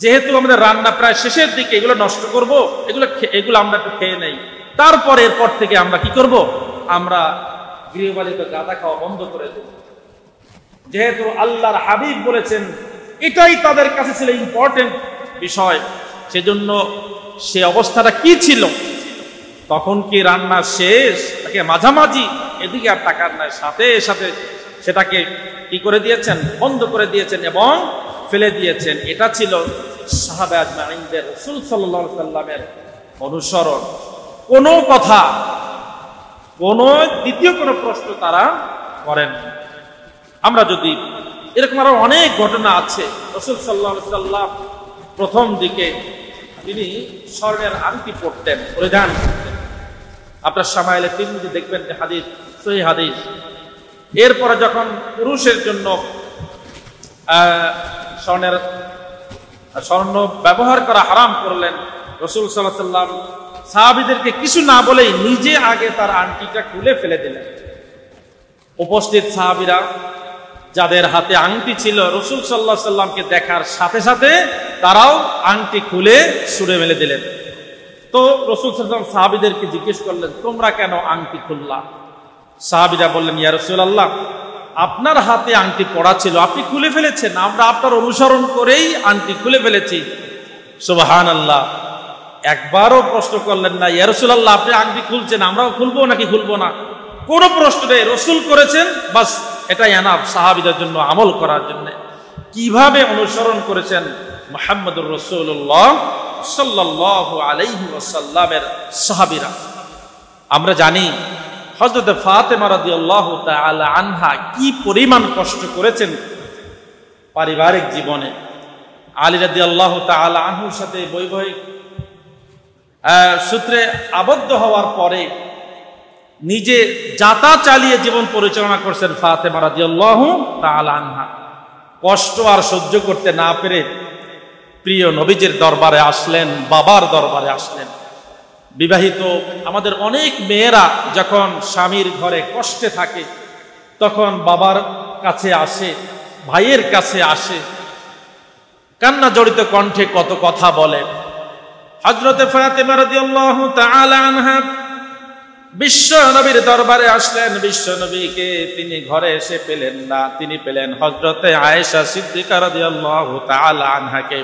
যেহেতু আমাদের রান্না প্রায় শেষের দিকে, এগুলো নষ্ট করব, এগুলো আমরা একটু খেয়ে নেই, তারপরে এরপর থেকে আমরা কি করব, আমরা গৃহপালিত গাধা খাওয়া বন্ধ করে দেব। যেহেতু আল্লাহর হাবিব বলেছেন এটাই তাদের কাছে ছিল ইম্পর্টেন্ট বিষয়, সেজন্য সে অবস্থাটা কি ছিল, তখন কি রান্না শেষ তাকে মাঝামাঝি, এদিকে আর টাকার নাই, সাথে সাথে সেটাকে কি করে দিয়েছেন, বন্ধ করে দিয়েছেন এবং ফেলে দিয়েছেন। এটা ছিল সাহাবা আজমাইনদের রাসূল সাল্লাল্লাহু আলাইহি সাল্লামের অনুসরণ। কোনো কথা, কোনো দ্বিতীয় কোনো প্রশ্ন তারা করেন। আমরা যদি এরকম আরো অনেক ঘটনা আছে, রাসূল সাল্লাল্লাহু আলাইহি সাল্লাম প্রথম দিকে তিনি স্বর্ণের আংটি পরতেন, পরিধান করতেন। আপনার সামাইলে তিরমিজি দেখবেন যে হাদিস, সহিহ হাদিস। এরপরে যখন পুরুষের জন্য স্বর্ণ ব্যবহার করা হারাম করলেন, রাসূল সাল্লাল্লাহু আলাইহি সাল্লাম সাহাবীদেরকে কিছু না বলেই নিজে আগে তার আংটিটা খুলে ফেলে দিলেন। উপস্থিত সাহাবীরা যাদের হাতে আংটি ছিল, রাসূল সাল্লাল্লাহু আলাইহি সাল্লামকে দেখার সাথে সাথে তারাও আংটি খুলে ছুঁড়ে ফেলে দিলেন। তো রাসূল সাল্লাল্লাহু আলাইহি সাল্লাম সাহাবীদেরকে জিজ্ঞেস করলেন, তোমরা কেন আংটি খুললা? সাহাবীরা বললেন, ইয়া রাসূলুল্লাহ, আপনার হাতে আংটি পড়া ছিল, আপনি খুলে ফেলেছেন, আমরা আপনার অনুসরণ করেই আংটি খুলে ফেলেছি। সুবহানাল্লাহ। একবারও প্রশ্ন করলেন না, ইয়া রাসূলুল্লাহ আপনি আংটি খুলছেন, আমরাও খুলবো নাকি খুলবো না, কোনো প্রশ্ন নেই। রাসূল করেছেন, বাস এটাই এনাফ সাহাবীদের জন্য আমল করার জন্য। কিভাবে অনুসরণ করেছেন মুহাম্মদুর রাসূলুল্লাহ সাল্লাল্লাহু আলাইহি ওয়াসাল্লামের সাহাবীরা। আমরা জানি হযরত ফাতেমা রাদিয়াল্লাহু তাআলা আনহা কি পরিমাণ কষ্ট করেছেন পারিবারিক জীবনে। আলী রাদিয়াল্লাহু তাআলা আনহুর সাথে বৈবাহিক সূত্রে আবদ্ধ হওয়ার পরে নিজে যাতা চালিয়ে জীবন পরিচালনা করছেন ফাতেমা রাদিয়াল্লাহু তাআলা আনহা। কষ্ট আর সহ্য করতে না পেরে প্রিয় নবীজির দরবারে আসলেন, বাবার দরবারে আসলেন। বিবাহিত আমাদের অনেক মেয়েরা যখন স্বামীর ঘরে কষ্টে থাকে তখন বাবার কাছে আসে, ভাইয়ের কাছে আসে, কান্না জড়িত কণ্ঠে কত কথা বলে। হযরতে ফাতেমা রাদিয়াল্লাহু তাআলা আনহা বিশ্ব নবীর দরবারে আসলেন। বিশ্ব নবীকে তিনি ঘরে এসে পেলেন না, তিনি পেলেন হযরতে আয়েশা সিদ্দিকা রাদিয়াল্লাহু তাআলা আনহাকে।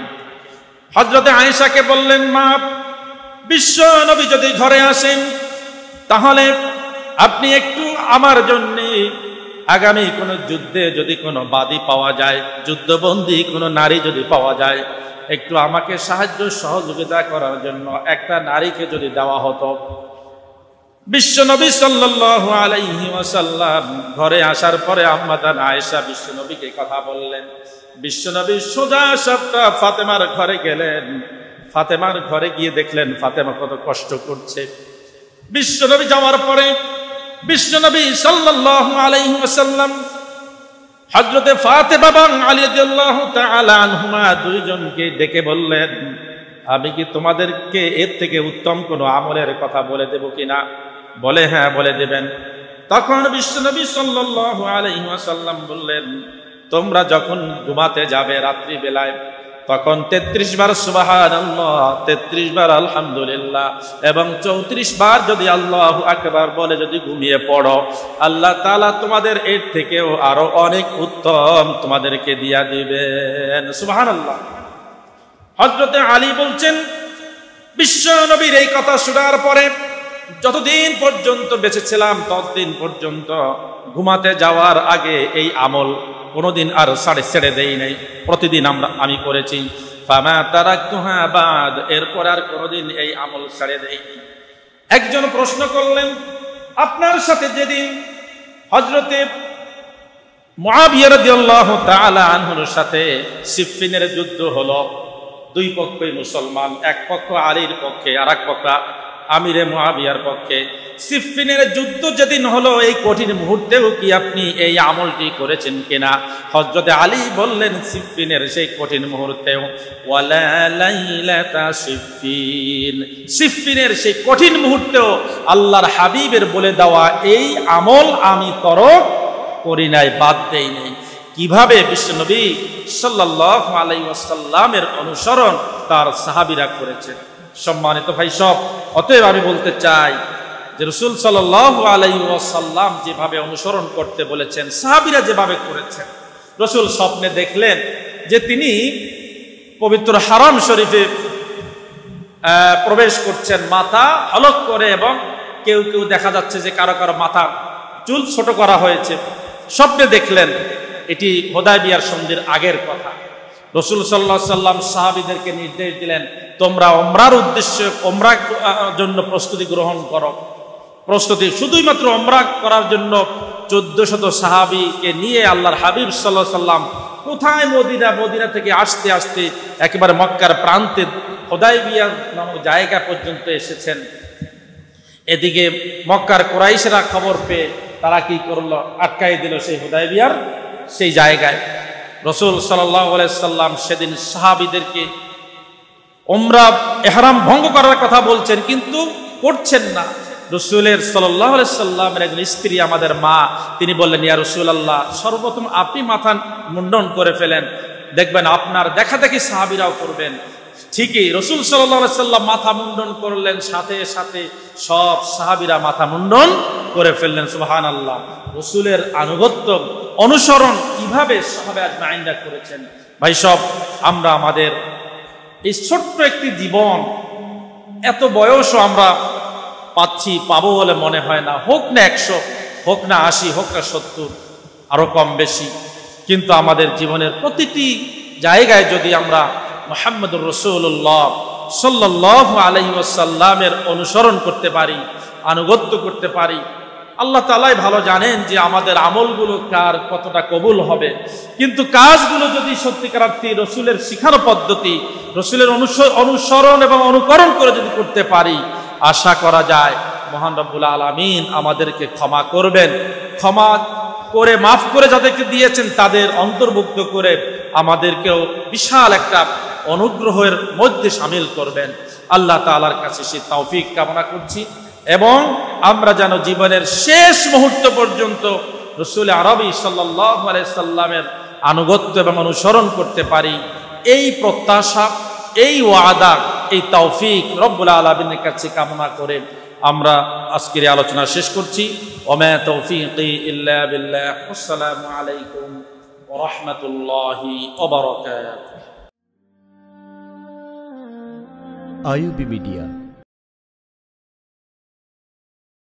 হযরতে আয়েশাকে বললেন, মা, বিশ্ব নবী যদি ঘরে আসেন তাহলে আপনি একটু আমার জন্য আগামী কোন যুদ্ধে যদি কোনো বাদী পাওয়া যায়, যুদ্ধবন্দী কোনো নারী যদি পাওয়া যায়, একটু আমাকে সাহায্য সহযোগিতা করার জন্য একটা নারীকে যদি দেওয়া হতো। বিশ্বনবী সাল্লাল্লাহু আলাইহি ওয়াসাল্লাম ঘরে আসার পরে আম্মাজান আয়েশা বিশ্বনবীকে কথা বললেন। বিশ্বনবী সোজা সাপটা ফাতেমার ঘরে গেলেন। ফাতেমার ঘরে গিয়ে দেখলেন ফাতেমা কত কষ্ট করছে। বিশ্বনবী যাওয়ার পরে বিশ্বনবী সাল্লাল্লাহু আলাইহি ওয়াসাল্লাম হযরতে ফাতেমা এবং আলী রাদিয়াল্লাহু তাআলা আনহুমা দুইজনকে ডেকে বললেন, আমি কি তোমাদেরকে এর থেকে উত্তম কোনো আমলের কথা বলে দেব কিনা? বলে, হ্যাঁ বলে দেবেন। তখন বিশ্বনবী সাল্লাল্লাহু আলাইহি ওয়াসাল্লাম বললেন, তোমরা যখন ঘুমাতে যাবে রাত্রি বেলায়, তখন 33 বার সুবহানাল্লাহ, 33 বার আলহামদুলিল্লাহ এবং 34 বার যদি আল্লাহু আকবার বলে যদি ঘুমিয়ে পড়ো, আল্লাহ তাআলা তোমাদের এর থেকেও আরো অনেক উত্তম তোমাদেরকে দিয়া দিবেন। সুবহানাল্লাহ। হযরত আলী বলছেন, বিশ্ব নবীর এই কথা শোনার পরে যতদিন পর্যন্ত বেঁচে ছিলাম ততদিন পর্যন্ত ঘুমাতে যাওয়ার আগে এই আমল কোনোদিন আর ছেড়ে দেই নাই, প্রতিদিন আমি করেছি। ফামা তারাকতুহা বাদ, এরপর আর কোনোদিন এই আমল ছেড়ে দেইনি। একজন প্রশ্ন করলেন, আপনার সাথে যেদিন হযরতে মুআবিয়া রাদিয়াল্লাহু তাআলা আনহুর সাথে সিফফিনের যুদ্ধ হলো, দুই পক্ষই মুসলমান, এক পক্ষ আলীর পক্ষে আর এক পক্ষ আমিরে মুআবিয়ার পক্ষে। সিফফিনের যুদ্ধ যেদিন হলো এই কঠিন মুহূর্তেও কি আপনি এই আমলটি করেছেন কিনা? হযরত আলী বললেন, সিফফিনের সেই কঠিন মুহূর্তেও, ওয়ালা লাইলাতা সিফফিন, সিফফিনের সেই কঠিন মুহূর্তেও আল্লাহর হাবিবের বলে দেওয়া এই আমল আমি তরক করি নাই, বাদ দেই নাই। কিভাবে? বিশ্বনবী সাল্লাল্লাহু আলাইহি ওয়াসাল্লামের অনুসরণ তার সাহাবীরা করেছেন। সম্মানিত ভাই সব, অতএব আমি বলতে চাই যে রাসূল সাল্লাল্লাহু আলাইহি ওয়াসাল্লাম যেভাবে অনুসরণ করতে বলেছেন, সাহাবীরা যেভাবে করেছেন। রাসূল স্বপ্নে দেখলেন যে তিনি পবিত্র হারাম শরীফে প্রবেশ করছেন মাথা হলক করে, এবং কেউ কেউ দেখা যাচ্ছে যে কারো কারো মাথা চুল ছোট করা হয়েছে। স্বপ্নে দেখলেন, এটি হুদায়বিয়ার সন্ধির আগের কথা। রাসূল সাল্লাল্লাহু আলাইহি ওয়াসাল্লাম সাহাবীদেরকে নির্দেশ দিলেন, তোমরা উমরার উদ্দেশ্যে উমরার জন্য প্রস্তুতি গ্রহণ করো। প্রস্তুতি শুধুই মাত্র উমরা করার জন্য 1400 সাহাবীকে নিয়ে আল্লাহর হাবিব সাল্লাল্লাহু আলাইহি ওয়াসাল্লাম কোথায় মদিনা থেকে আসতে আসতে একেবারে মক্কার প্রান্তে হুদায়বিয়া নামক জায়গা পর্যন্ত এসেছেন। এদিকে মক্কার কুরাইশরা খবর পেয়ে তারা কি করলো, আটকাই দিল সেই হুদায়বিয়ার সেই জায়গায়। রাসূল সাল্লাল্লাহু আলাইহি ওয়াসাল্লাম সেদিন সাহাবীদেরকে উমরা ইহরাম ভঙ্গ করার কথা বলছেন, কিন্তু করছেন না। রাসূলের সাল্লাল্লাহু আলাইহি ওয়াসাল্লামের একজন স্ত্রী, আমাদের মা, তিনি বললেন, ইয়া রাসূলুল্লাহ, সর্বপ্রথম আপনি মাথা মুন্ডন করে ফেলেন, দেখবেন আপনার দেখা দেখি সাহাবীরাও করবেন। ঠিকই রাসূল সাল্লাল্লাহু আলাইহি ওয়াসাল্লাম মাথা মুন্ডন করলেন, সাথে সাথে সব সাহাবীরা মাথা মুন্ডন করে ফেললেন। সুবহানাল্লাহ। রাসূলের আনুগত্য অনুসরণ কিভাবে সাহাবা আজমাইনরা করেছেন। ভাই সব, আমরা আমাদের এই ছোট্ট একটি জীবন, এত বয়সও আমরা পাবো বলে মনে হয় না। হোক না 100, হোক না 80, হোক না 70, আরো কম বেশি, কিন্তু আমাদের জীবনের প্রতিটি জায়গায় যদি আমরা মুহাম্মদুর রাসূলুল্লাহ সাল্লাল্লাহু আলাইহি ওয়াসাল্লামের অনুসরণ করতে পারি, আনুগত্য করতে পারি, আল্লাহ তাআলাই ভালো জানেন যে আমাদের আমলগুলো কার কতটা কবুল হবে। কিন্তু কাজগুলো যদি সত্যিকার অর্থে রাসূলের শিখানো পদ্ধতি, রাসূলের অনুসরণ এবং অনুকরণ করে যদি করতে পারি, আশা করা যায় মহান রব্বুল আলামিন আমাদেরকে ক্ষমা করবেন। ক্ষমা করে মাফ করে যাদেরকে দিয়েছেন তাদের অন্তর্ভুক্ত করে আমাদেরকেও বিশাল একটা অনুগ্রহের মধ্যে শামিল করবেন। আল্লাহ তাআলার কাছে সে তৌফিক কামনা করছি, এবং আমরা যেন জীবনের শেষ মুহূর্ত পর্যন্ত রাসূল আরবি সাল্লাল্লাহু আলাইহি সাল্লামের আনুগত্য এবং অনুসরণ করতে পারি, এই প্রত্যাশা, এই ওয়াদা, এই তৌফিক রব্বুল আলামিনের কাছে কামনা করে আমরা আজকের আলোচনা শেষ করছি। ওমা তৌফিকি ইল্লা বিল্লাহ। আসসালামু আলাইকুম ওয়া রাহমাতুল্লাহি ওয়া বারাকাতুহু। IUB media,